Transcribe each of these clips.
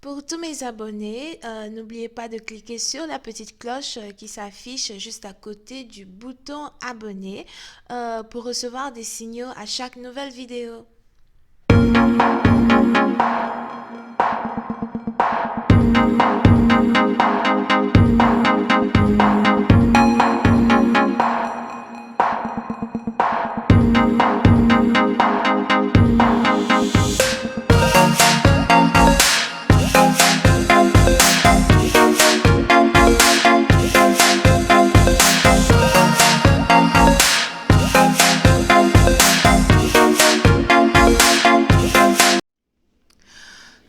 Pour tous mes abonnés, n'oubliez pas de cliquer sur la petite cloche qui s'affiche juste à côté du bouton abonner pour recevoir des signaux à chaque nouvelle vidéo.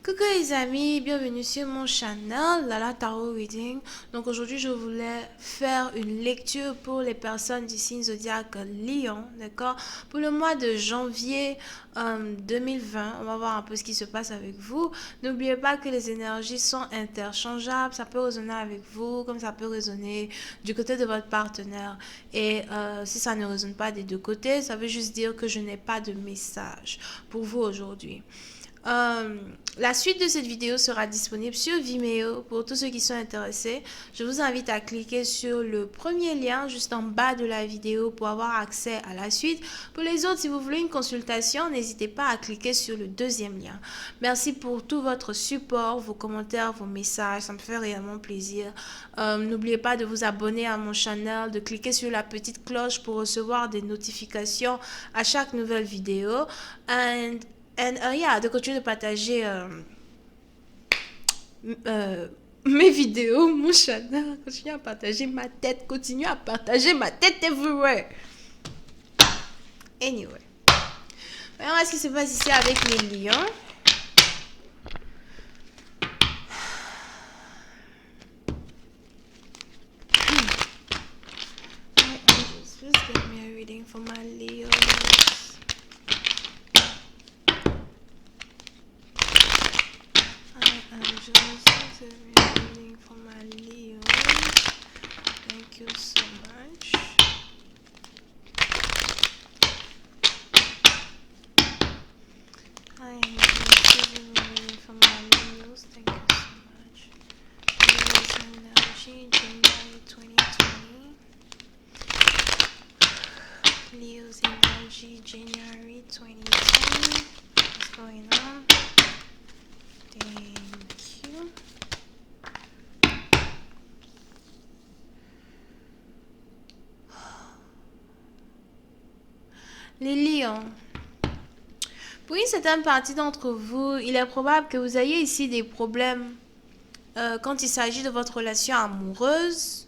Coucou les amis, bienvenue sur mon channel Lala Tarot Reading. Donc aujourd'hui je voulais faire une lecture pour les personnes du signe zodiaque Lion, d'accord? Pour le mois de janvier 2020, on va voir un peu ce qui se passe avec vous. N'oubliez pas que les énergies sont interchangeables, ça peut résonner avec vous comme ça peut résonner du côté de votre partenaire. Et si ça ne résonne pas des deux côtés, ça veut juste dire que je n'ai pas de message pour vous aujourd'hui. La suite de cette vidéo sera disponible sur Vimeo pour tous ceux qui sont intéressés. Je vous invite à cliquer sur le premier lien juste en bas de la vidéo pour avoir accès à la suite. Pour les autres, si vous voulez une consultation, n'hésitez pas à cliquer sur le deuxième lien. Merci pour tout votre support, vos commentaires, vos messages. Ça me fait réellement plaisir. N'oubliez pas de vous abonner à mon channel, de cliquer sur la petite cloche pour recevoir des notifications à chaque nouvelle vidéo. De continuer de partager mes vidéos, mon channel, continuer à partager ma tête, continuer à partager ma tête everywhere. Anyway. Voyons ce qui se passe ici avec les lions. Please give me a reading for my Leos. Reading for my Leos. Thank you so much. I am reading for my Leos. Thank you so much. Leos energy, January 2020. Leos energy, January 2020. What's going on? Thank you. Les lions. Pour une certaine partie d'entre vous, il est probable que vous ayez ici des problèmes quand il s'agit de votre relation amoureuse.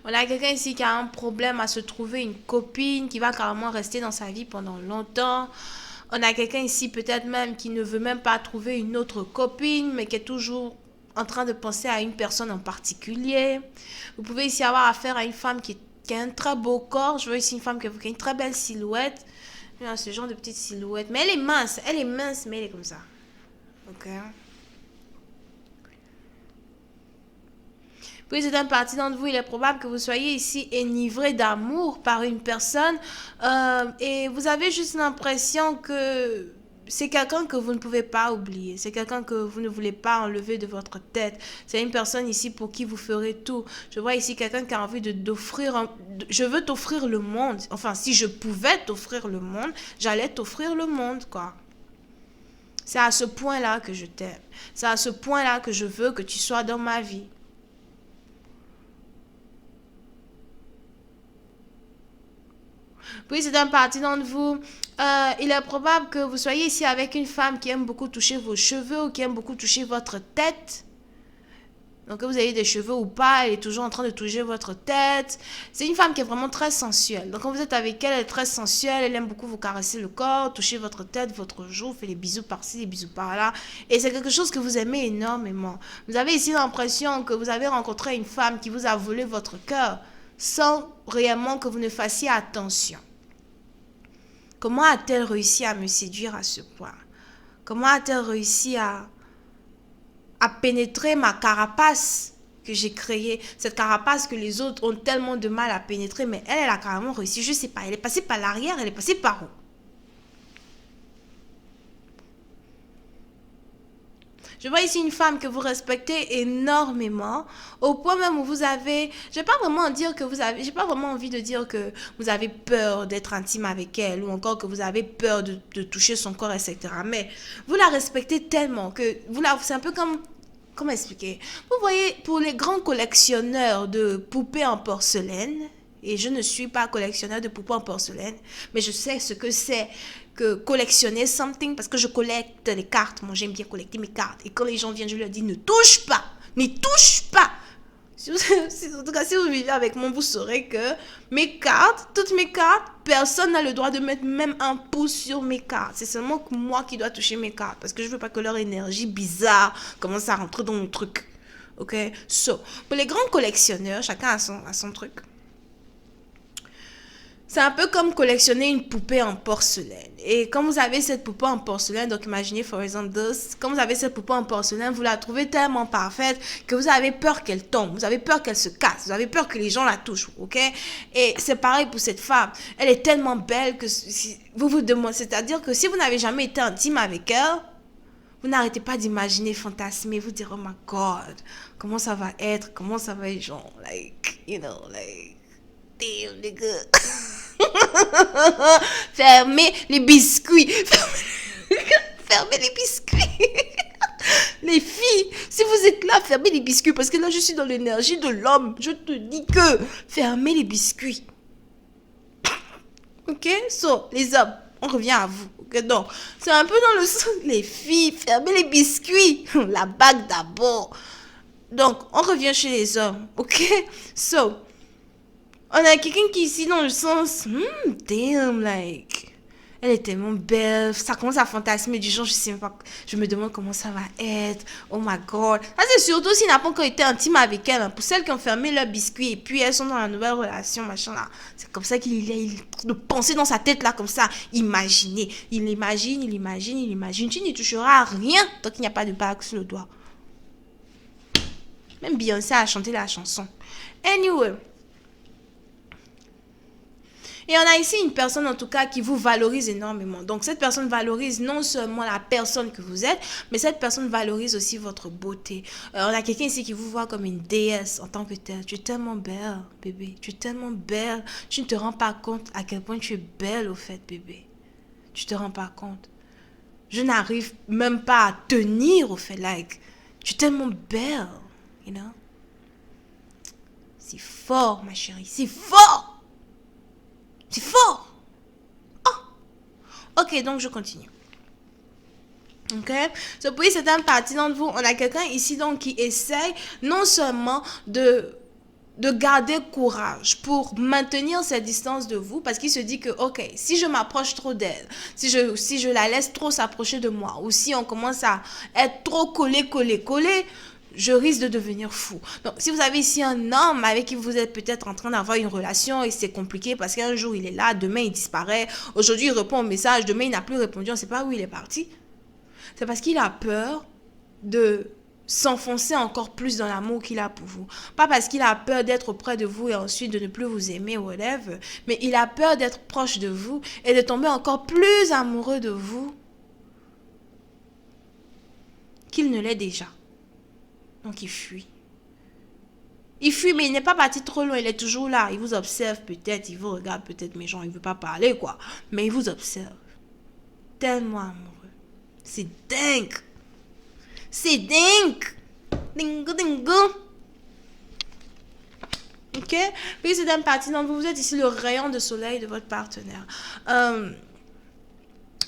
On a quelqu'un ici qui a un problème à se trouver une copine qui va carrément rester dans sa vie pendant longtemps. On a quelqu'un ici peut-être même qui ne veut même pas trouver une autre copine, mais qui est toujours en train de penser à une personne en particulier. Vous pouvez ici avoir affaire à une femme qui a un très beau corps. Je vois ici une femme qui a une très belle silhouette. Ce genre de petite silhouette. Mais elle est mince, mais elle est comme ça. Ok. Puis c'est une partie d'entre vous, il est probable que vous soyez ici enivré d'amour par une personne et vous avez juste l'impression que c'est quelqu'un que vous ne pouvez pas oublier. C'est quelqu'un que vous ne voulez pas enlever de votre tête. C'est une personne ici pour qui vous ferez tout. Je vois ici quelqu'un qui a envie d'offrir... Je veux t'offrir le monde. Enfin, si je pouvais t'offrir le monde, j'allais t'offrir le monde, quoi. C'est à ce point-là que je t'aime. C'est à ce point-là que je veux que tu sois dans ma vie. Puis c'est un parti d'entre vous. Il est probable que vous soyez ici avec une femme qui aime beaucoup toucher vos cheveux ou qui aime beaucoup toucher votre tête. Donc que vous ayez des cheveux ou pas, elle est toujours en train de toucher votre tête. C'est une femme qui est vraiment très sensuelle. Donc quand vous êtes avec elle, elle est très sensuelle. Elle aime beaucoup vous caresser le corps, toucher votre tête, votre joue, faire des bisous par-ci, des bisous par-là. Et c'est quelque chose que vous aimez énormément. Vous avez ici l'impression que vous avez rencontré une femme qui vous a volé votre cœur sans réellement que vous ne fassiez attention. Comment a-t-elle réussi à me séduire à ce point? Comment a-t-elle réussi à pénétrer ma carapace que j'ai créée? Cette carapace que les autres ont tellement de mal à pénétrer, mais elle a carrément réussi. Je ne sais pas, elle est passée par l'arrière, elle est passée par où? Je vois ici une femme que vous respectez énormément, au point même où vous avez, j'ai pas vraiment envie de dire que vous avez peur d'être intime avec elle, ou encore que vous avez peur de toucher son corps, etc. Mais vous la respectez tellement que c'est un peu comme, comment expliquer? Vous voyez, pour les grands collectionneurs de poupées en porcelaine, et je ne suis pas collectionneur de poupées en porcelaine, mais je sais ce que c'est que collectionner something, parce que je collecte les cartes. Moi, j'aime bien collecter mes cartes. Et quand les gens viennent, je leur dis, ne touche pas, ne touche pas. En tout cas, si vous vivez avec moi, vous saurez que mes cartes, toutes mes cartes, personne n'a le droit de mettre même un pouce sur mes cartes. C'est seulement moi qui dois toucher mes cartes, parce que je veux pas que leur énergie bizarre commence à rentrer dans mon truc. Ok? So, pour les grands collectionneurs, chacun a son truc. C'est un peu comme collectionner une poupée en porcelaine. Et quand vous avez cette poupée en porcelaine, donc imaginez, for example, quand vous avez cette poupée en porcelaine, vous la trouvez tellement parfaite que vous avez peur qu'elle tombe, vous avez peur qu'elle se casse, vous avez peur que les gens la touchent, ok? Et c'est pareil pour cette femme. Elle est tellement belle que vous vous demandez, c'est-à-dire que si vous n'avez jamais été intime avec elle, vous n'arrêtez pas d'imaginer, fantasmer, vous dire, oh my God, comment ça va être, genre, like, you know, like, damn, nigga. Fermez les biscuits. Fermez les biscuits. Les filles, si vous êtes là, fermez les biscuits. Parce que là, je suis dans l'énergie de l'homme. Je te dis que fermez les biscuits. Ok? So, les hommes, on revient à vous. Okay? Donc, c'est un peu dans le sens. Les filles, fermez les biscuits. La bague d'abord. Donc, on revient chez les hommes. Ok? So, on a quelqu'un qui est ici dans le sens, damn, like, elle est tellement belle, ça commence à fantasmer du genre, je sais même pas, je me demande comment ça va être, oh my God. Ça c'est surtout s'il n'a pas encore été intime avec elle, hein. Pour celles qui ont fermé leur biscuit et puis elles sont dans la nouvelle relation, machin là, c'est comme ça qu'il est de penser dans sa tête là, comme ça, imaginer, il imagine, tu n'y toucheras à rien tant qu'il n'y a pas de bague sur le doigt. Même Beyoncé a chanté la chanson. Anyway. Et on a ici une personne en tout cas qui vous valorise énormément. Donc cette personne valorise non seulement la personne que vous êtes, mais cette personne valorise aussi votre beauté. On a quelqu'un ici qui vous voit comme une déesse en tant que telle. Tu es tellement belle, bébé. Tu es tellement belle. Tu ne te rends pas compte à quel point tu es belle au fait, bébé. Tu te rends pas compte. Je n'arrive même pas à tenir au fait, like. Tu es tellement belle, you know. C'est fort, ma chérie. C'est fort. C'est fort. Oh. Ok, donc je continue. Ok. So, pour certaines parties d'entre vous, on a quelqu'un ici donc qui essaye non seulement de garder courage pour maintenir cette distance de vous, parce qu'il se dit que, ok, si je m'approche trop d'elle, si je la laisse trop s'approcher de moi, ou si on commence à être trop collé, je risque de devenir fou. Donc, si vous avez ici un homme avec qui vous êtes peut-être en train d'avoir une relation et c'est compliqué parce qu'un jour il est là, demain il disparaît, aujourd'hui il répond au message, demain il n'a plus répondu, on ne sait pas où il est parti. C'est parce qu'il a peur de s'enfoncer encore plus dans l'amour qu'il a pour vous. Pas parce qu'il a peur d'être auprès de vous et ensuite de ne plus vous aimer, whatever, mais il a peur d'être proche de vous et de tomber encore plus amoureux de vous qu'il ne l'est déjà. Donc il fuit. Il fuit, mais il n'est pas parti trop loin, il est toujours là. Il vous observe peut-être, il vous regarde peut-être, mais genre, il ne veut pas parler, quoi. Mais il vous observe. Tellement amoureux. C'est dingue. C'est dingue. Dingo, dingo. Ok? Puis c'est une partie, donc vous êtes ici le rayon de soleil de votre partenaire.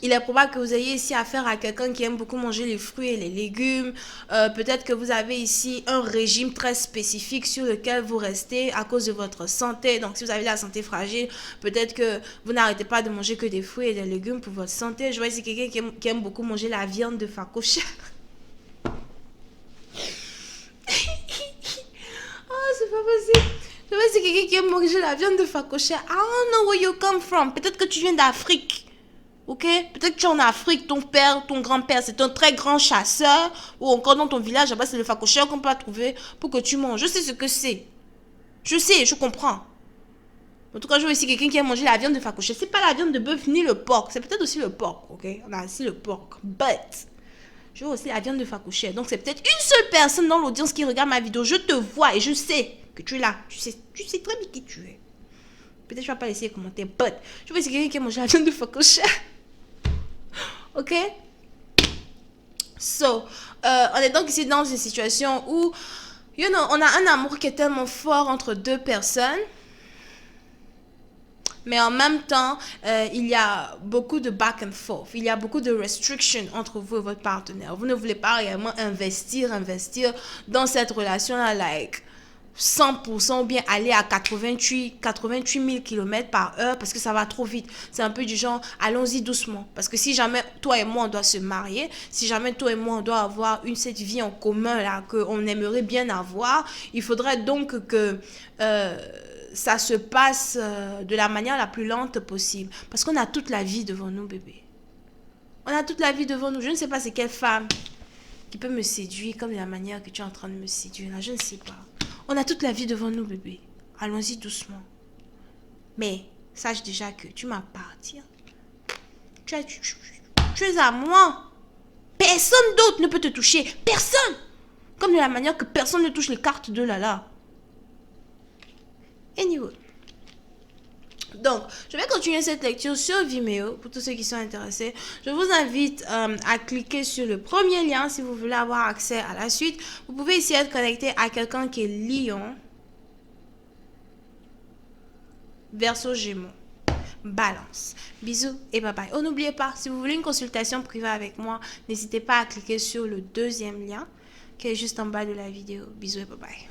Il est probable que vous ayez ici affaire à quelqu'un qui aime beaucoup manger les fruits et les légumes. Peut-être que vous avez ici un régime très spécifique sur lequel vous restez à cause de votre santé. Donc, si vous avez la santé fragile, peut-être que vous n'arrêtez pas de manger que des fruits et des légumes pour votre santé. Je vois ici quelqu'un qui aime beaucoup manger la viande de facochère. Oh, c'est pas possible. Je vois ici quelqu'un qui aime manger la viande de facochère. I don't know where you come from. Peut-être que tu viens d'Afrique. Ok? Peut-être que tu es en Afrique, ton père, ton grand-père, c'est un très grand chasseur, ou encore dans ton village, là-bas, c'est le facochère qu'on peut trouver pour que tu manges. Je sais ce que c'est. Je sais, je comprends. En tout cas, je vois ici quelqu'un qui a mangé la viande de facochère. C'est pas la viande de bœuf ni le porc, c'est peut-être aussi le porc, ok? On a aussi le porc. But, Je veux aussi la viande de Fakoucher. Donc, c'est peut-être une seule personne dans l'audience qui regarde ma vidéo. Je te vois et je sais que tu es là. Tu sais très bien qui tu es. Peut-être que je ne vais pas laisser les commentaires. But, je veux essayer quelqu'un qui a mangé la viande de Fakoucher. Ok? So, on est donc ici dans une situation où, on a un amour qui est tellement fort entre deux personnes. Mais en même temps, il y a beaucoup de back and forth. Il y a beaucoup de restrictions entre vous et votre partenaire. Vous ne voulez pas réellement investir dans cette relation-là, like 100% ou bien aller à 88 000 km par heure parce que ça va trop vite. C'est un peu du genre, allons-y doucement. Parce que si jamais toi et moi, on doit se marier, si jamais toi et moi, on doit avoir cette vie en commun là, qu'on aimerait bien avoir, il faudrait donc que ça se passe de la manière la plus lente possible. Parce qu'on a toute la vie devant nous, bébé. On a toute la vie devant nous. Je ne sais pas c'est quelle femme qui peut me séduire comme de la manière que tu es en train de me séduire là. Je ne sais pas. On a toute la vie devant nous, bébé. Allons-y doucement. Mais sache déjà que tu m'appartiens. Tu es à moi. Personne d'autre ne peut te toucher. Personne. Comme de la manière que personne ne touche les cartes de Lala. Anyway. Donc, je vais continuer cette lecture sur Vimeo pour tous ceux qui sont intéressés. Je vous invite à cliquer sur le premier lien si vous voulez avoir accès à la suite. Vous pouvez ici être connecté à quelqu'un qui est Lion, Verseau, Gémeaux, Balance. Bisous et bye bye. Oh, n'oubliez pas, si vous voulez une consultation privée avec moi, n'hésitez pas à cliquer sur le deuxième lien qui est juste en bas de la vidéo. Bisous et bye bye.